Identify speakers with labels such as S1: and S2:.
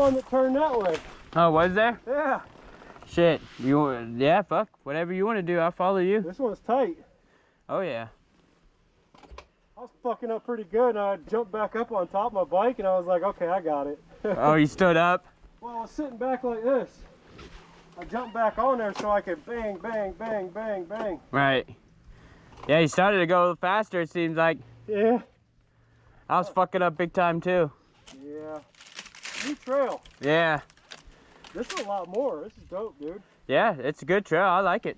S1: one that turned that way.
S2: Oh, was there?
S1: Yeah.
S2: Shit. Yeah, fuck. Whatever you want to do, I'll follow you.
S1: This one's tight.
S2: Oh, yeah.
S1: I was fucking up pretty good, and I jumped back up on top of my bike, and I was like, okay, I got it.
S2: Oh, you stood up?
S1: Well, I was sitting back like this. I jumped back on there so I could bang, bang, bang, bang, bang.
S2: Right. Yeah, you started to go faster, it seems like.
S1: Yeah.
S2: I was fucking up big time, too.
S1: Yeah. New trail.
S2: Yeah.
S1: This is a lot more. This is dope, dude.
S2: Yeah, it's a good trail. I like it.